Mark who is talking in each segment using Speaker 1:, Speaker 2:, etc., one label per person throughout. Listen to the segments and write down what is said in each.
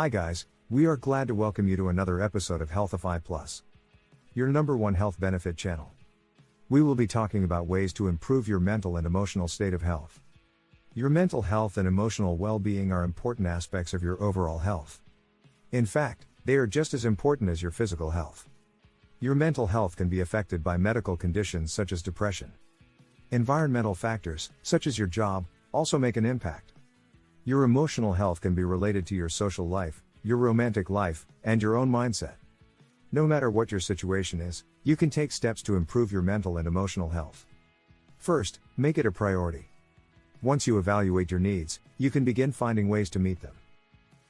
Speaker 1: Hi guys, we are glad to welcome you to another episode of Healthify Plus, your #1 health benefit channel. We will be talking about ways to improve your mental and emotional state of health. Your mental health and emotional well-being are important aspects of your overall health. In fact, they are just as important as your physical health. Your mental health can be affected by medical conditions such as depression. Environmental factors, such as your job, also make an impact. Your emotional health can be related to your social life, your romantic life, and your own mindset. No matter what your situation is, you can take steps to improve your mental and emotional health. First, make it a priority. Once you evaluate your needs, you can begin finding ways to meet them.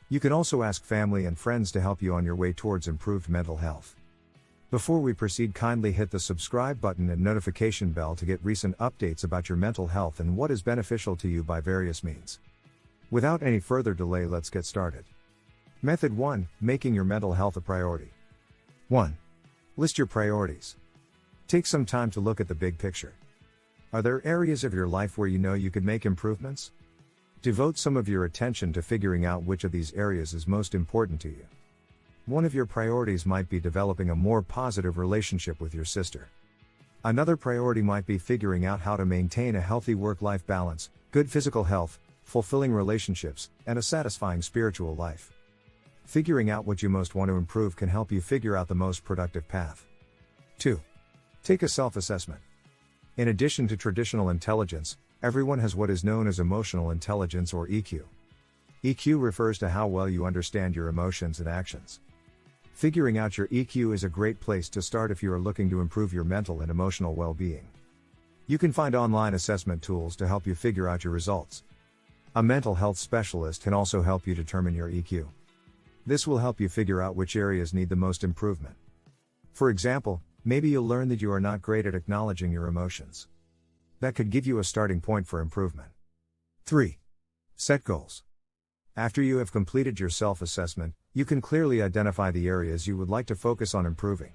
Speaker 1: You can also ask family and friends to help you on your way towards improved mental health. Before we proceed, kindly hit the subscribe button and notification bell to get recent updates about your mental health and what is beneficial to you by various means. Without any further delay, let's get started. Method 1. Making your mental health a priority. 1. List your priorities. Take some time to look at the big picture. Are there areas of your life where you know you could make improvements? Devote some of your attention to figuring out which of these areas is most important to you. One of your priorities might be developing a more positive relationship with your sister. Another priority might be figuring out how to maintain a healthy work-life balance, good physical health, fulfilling relationships, and a satisfying spiritual life. Figuring out what you most want to improve can help you figure out the most productive path. 2. Take a self-assessment. In addition to traditional intelligence, everyone has what is known as emotional intelligence or EQ. EQ refers to how well you understand your emotions and actions. Figuring out your EQ is a great place to start if you are looking to improve your mental and emotional well-being. You can find online assessment tools to help you figure out your results. A mental health specialist can also help you determine your EQ. This will help you figure out which areas need the most improvement. For example, maybe you'll learn that you are not great at acknowledging your emotions. That could give you a starting point for improvement. 3. Set goals. After you have completed your self-assessment, you can clearly identify the areas you would like to focus on improving.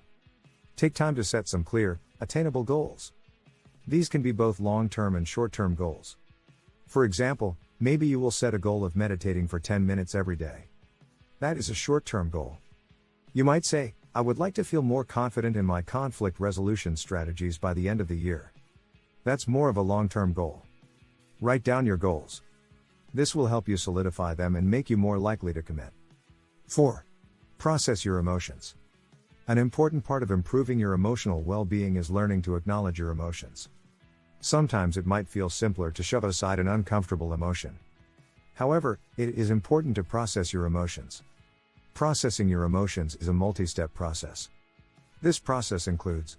Speaker 1: Take time to set some clear, attainable goals. These can be both long-term and short-term goals. For example, maybe you will set a goal of meditating for 10 minutes every day. That is a short-term goal. You might say, I would like to feel more confident in my conflict resolution strategies by the end of the year. That's more of a long-term goal. Write down your goals. This will help you solidify them and make you more likely to commit. 4. Process your emotions. An important part of improving your emotional well-being is learning to acknowledge your emotions. Sometimes it might feel simpler to shove aside an uncomfortable emotion. However, it is important to process your emotions. Processing your emotions is a multi-step process. This process includes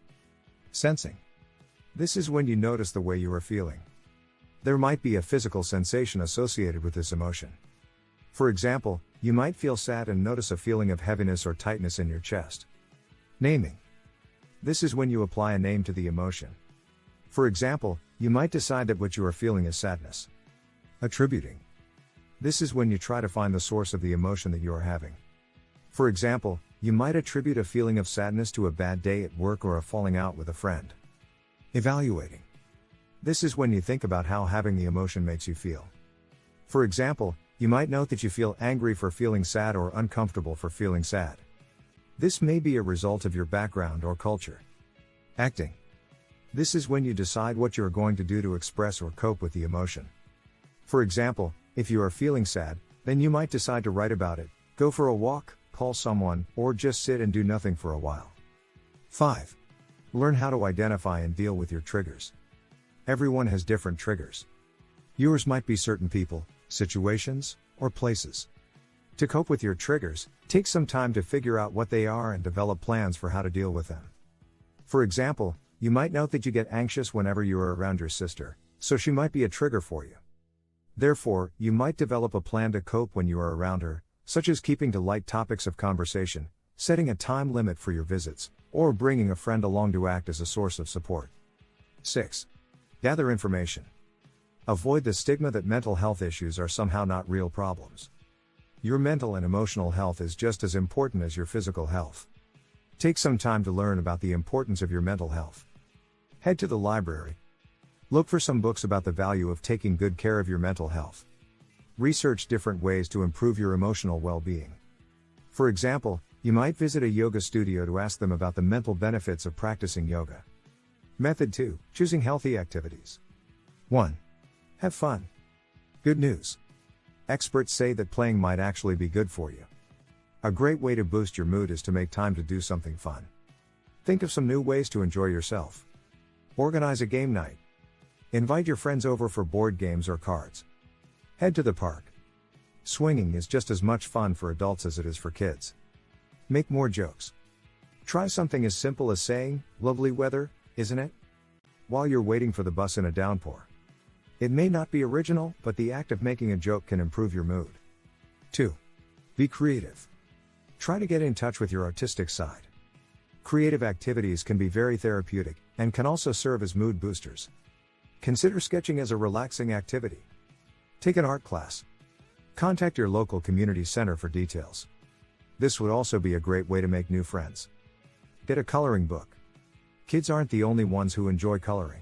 Speaker 1: sensing. This is when you notice the way you are feeling. There might be a physical sensation associated with this emotion. For example, you might feel sad and notice a feeling of heaviness or tightness in your chest. Naming. This is when you apply a name to the emotion. For example, you might decide that what you are feeling is sadness. Attributing. This is when you try to find the source of the emotion that you are having. For example, you might attribute a feeling of sadness to a bad day at work or a falling out with a friend. Evaluating. This is when you think about how having the emotion makes you feel. For example, you might note that you feel angry for feeling sad or uncomfortable for feeling sad. This may be a result of your background or culture. Acting. This is when you decide what you are going to do to express or cope with the emotion. For example, if you are feeling sad, then you might decide to write about it, go for a walk, call someone, or just sit and do nothing for a while. 5. Learn how to identify and deal with your triggers. Everyone has different triggers. Yours might be certain people, situations, or places. To cope with your triggers, take some time to figure out what they are and develop plans for how to deal with them. For example, you might note that you get anxious whenever you are around your sister, so she might be a trigger for you. Therefore, you might develop a plan to cope when you are around her, such as keeping to light topics of conversation, setting a time limit for your visits, or bringing a friend along to act as a source of support. 6. Gather information. Avoid the stigma that mental health issues are somehow not real problems. Your mental and emotional health is just as important as your physical health. Take some time to learn about the importance of your mental health. Head to the library. Look for some books about the value of taking good care of your mental health. Research different ways to improve your emotional well-being. For example, you might visit a yoga studio to ask them about the mental benefits of practicing yoga. Method 2. Choosing healthy activities. 1. Have fun. Good news. Experts say that playing might actually be good for you. A great way to boost your mood is to make time to do something fun. Think of some new ways to enjoy yourself. Organize a game night. Invite your friends over for board games or cards. Head to the park. Swinging is just as much fun for adults as it is for kids. Make more jokes. Try something as simple as saying, "Lovely weather, isn't it?" while you're waiting for the bus in a downpour. It may not be original, but the act of making a joke can improve your mood. 2. Be creative. Try to get in touch with your artistic side. Creative activities can be very therapeutic, and can also serve as mood boosters. Consider sketching as a relaxing activity. Take an art class. Contact your local community center for details. This would also be a great way to make new friends. Get a coloring book. Kids aren't the only ones who enjoy coloring.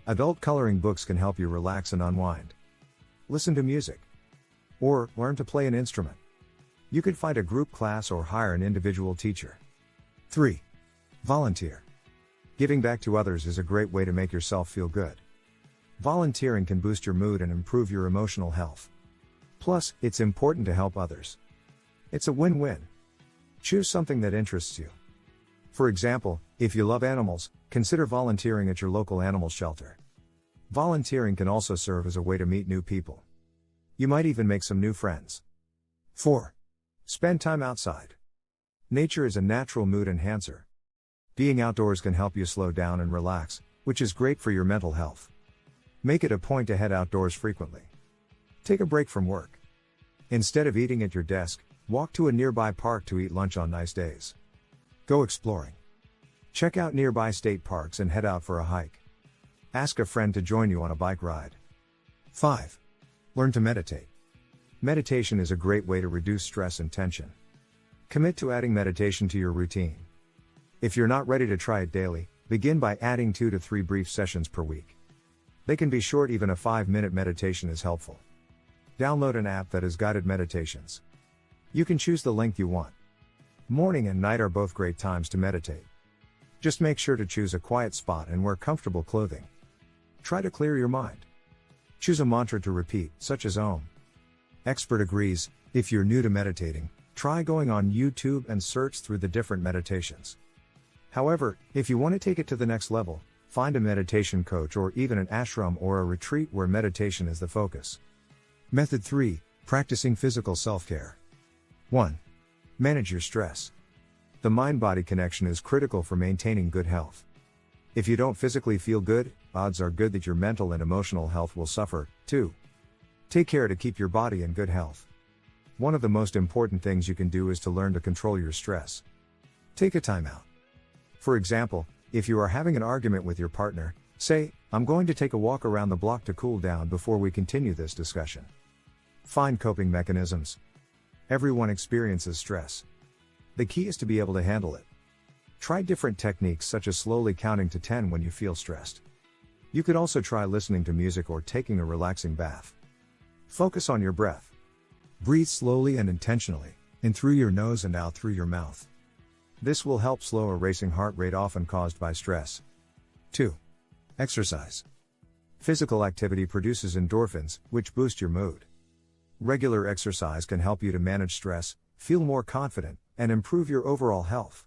Speaker 1: Adult coloring books can help you relax and unwind. Listen to music. Or learn to play an instrument. You could find a group class or hire an individual teacher. 3. Volunteer. Giving back to others is a great way to make yourself feel good. Volunteering can boost your mood and improve your emotional health. Plus, it's important to help others. It's a win-win. Choose something that interests you. For example, if you love animals, consider volunteering at your local animal shelter. Volunteering can also serve as a way to meet new people. You might even make some new friends. 4. Spend time outside. Nature is a natural mood enhancer. Being outdoors can help you slow down and relax, which is great for your mental health. Make it a point to head outdoors frequently. Take a break from work. Instead of eating at your desk, walk to a nearby park to eat lunch on nice days. Go exploring. Check out nearby state parks and head out for a hike. Ask a friend to join you on a bike ride. 5. Learn to meditate. Meditation is a great way to reduce stress and tension. Commit to adding meditation to your routine. If you're not ready to try it daily, begin by adding 2 to 3 brief sessions per week. They can be short, even a 5-minute meditation is helpful. Download an app that has guided meditations. You can choose the length you want. Morning and night are both great times to meditate. Just make sure to choose a quiet spot and wear comfortable clothing. Try to clear your mind. Choose a mantra to repeat, such as Om. Expert agrees, if you're new to meditating, try going on YouTube and search through the different meditations. However, if you want to take it to the next level, find a meditation coach or even an ashram or a retreat where meditation is the focus. Method 3. Practicing physical self-care. 1. Manage your stress. The mind-body connection is critical for maintaining good health. If you don't physically feel good, odds are good that your mental and emotional health will suffer, too. Take care to keep your body in good health. One of the most important things you can do is to learn to control your stress. Take a time out. For example, if you are having an argument with your partner, say, "I'm going to take a walk around the block to cool down before we continue this discussion." Find coping mechanisms. Everyone experiences stress. The key is to be able to handle it. Try different techniques such as slowly counting to 10 when you feel stressed. You could also try listening to music or taking a relaxing bath. Focus on your breath. Breathe slowly and intentionally, in through your nose and out through your mouth. This will help slow a racing heart rate often caused by stress. 2. Exercise. Physical activity produces endorphins, which boost your mood. Regular exercise can help you to manage stress, feel more confident, and improve your overall health.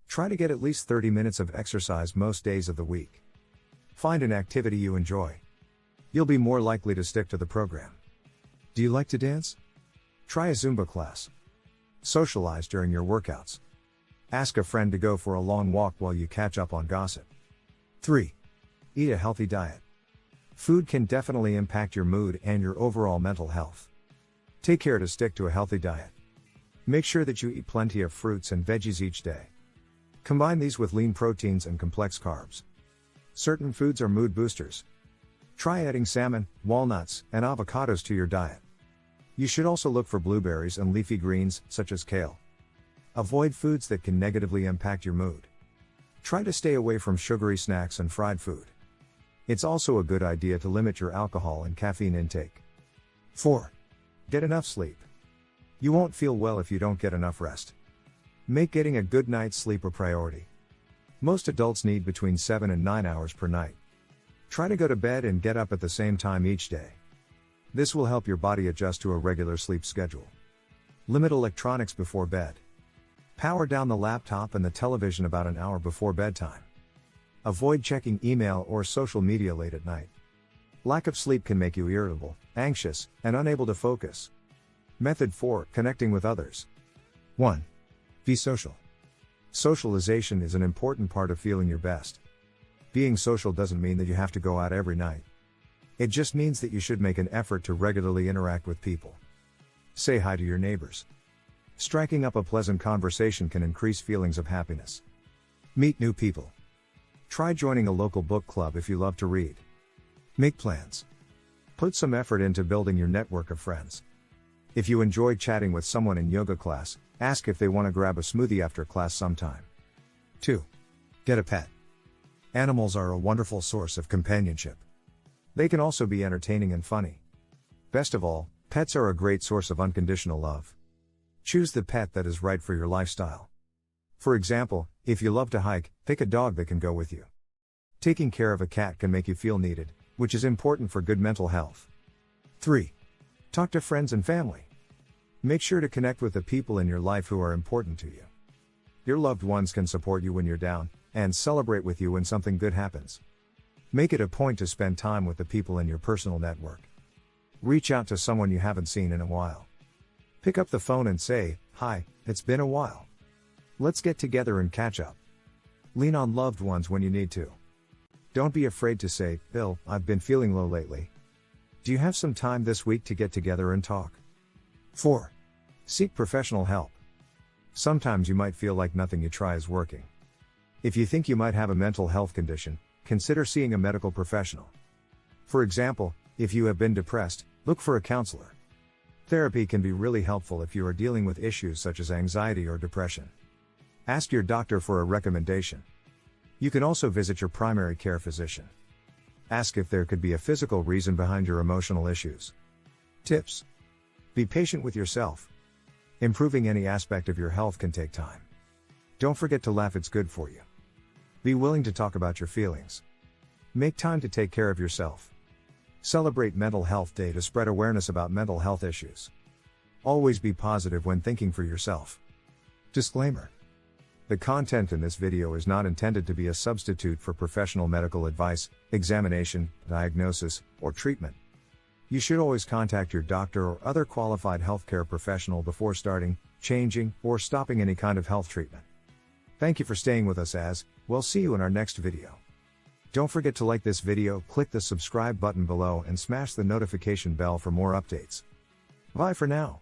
Speaker 1: Try to get at least 30 minutes of exercise most days of the week. Find an activity you enjoy. You'll be more likely to stick to the program. Do you like to dance? Try a Zumba class. Socialize during your workouts. Ask a friend to go for a long walk while you catch up on gossip. 3. Eat a healthy diet. Food can definitely impact your mood and your overall mental health. Take care to stick to a healthy diet. Make sure that you eat plenty of fruits and veggies each day. Combine these with lean proteins and complex carbs. Certain foods are mood boosters. Try adding salmon, walnuts, and avocados to your diet. You should also look for blueberries and leafy greens, such as kale. Avoid foods that can negatively impact your mood. Try to stay away from sugary snacks and fried food. It's also a good idea to limit your alcohol and caffeine intake. 4. Get enough sleep. You won't feel well if you don't get enough rest. Make getting a good night's sleep a priority. Most adults need between 7 and 9 hours per night. Try to go to bed and get up at the same time each day. This will help your body adjust to a regular sleep schedule. Limit electronics before bed. Power down the laptop and the television about an hour before bedtime. Avoid checking email or social media late at night. Lack of sleep can make you irritable, anxious, and unable to focus. Method 4. Connecting with others. 1. Be social. Socialization is an important part of feeling your best. Being social doesn't mean that you have to go out every night. It just means that you should make an effort to regularly interact with people. Say hi to your neighbors. Striking up a pleasant conversation can increase feelings of happiness. Meet new people. Try joining a local book club if you love to read. Make plans. Put some effort into building your network of friends. If you enjoy chatting with someone in yoga class, ask if they want to grab a smoothie after class sometime. 2. Get a pet. Animals are a wonderful source of companionship. They can also be entertaining and funny. Best of all, pets are a great source of unconditional love. Choose the pet that is right for your lifestyle. For example, if you love to hike, pick a dog that can go with you. Taking care of a cat can make you feel needed, which is important for good mental health. 3. Talk to friends and family. Make sure to connect with the people in your life who are important to you. Your loved ones can support you when you're down, and celebrate with you when something good happens. Make it a point to spend time with the people in your personal network. Reach out to someone you haven't seen in a while. Pick up the phone and say, "Hi, it's been a while. Let's get together and catch up." Lean on loved ones when you need to. Don't be afraid to say, "Bill, I've been feeling low lately. Do you have some time this week to get together and talk?" 4. Seek professional help. Sometimes you might feel like nothing you try is working. If you think you might have a mental health condition, consider seeing a medical professional. For example, if you have been depressed, look for a counselor. Therapy can be really helpful if you are dealing with issues such as anxiety or depression. Ask your doctor for a recommendation. You can also visit your primary care physician. Ask if there could be a physical reason behind your emotional issues. Tips. Be patient with yourself. Improving any aspect of your health can take time. Don't forget to laugh, it's good for you. Be willing to talk about your feelings. Make time to take care of yourself. Celebrate Mental Health Day to spread awareness about mental health issues. Always be positive when thinking for yourself. Disclaimer. The content in this video is not intended to be a substitute for professional medical advice, examination, diagnosis, or treatment. You should always contact your doctor or other qualified healthcare professional before starting, changing, or stopping any kind of health treatment. Thank you for staying with us as we'll see you in our next video. Don't forget to like this video, click the subscribe button below and smash the notification bell for more updates. Bye for now.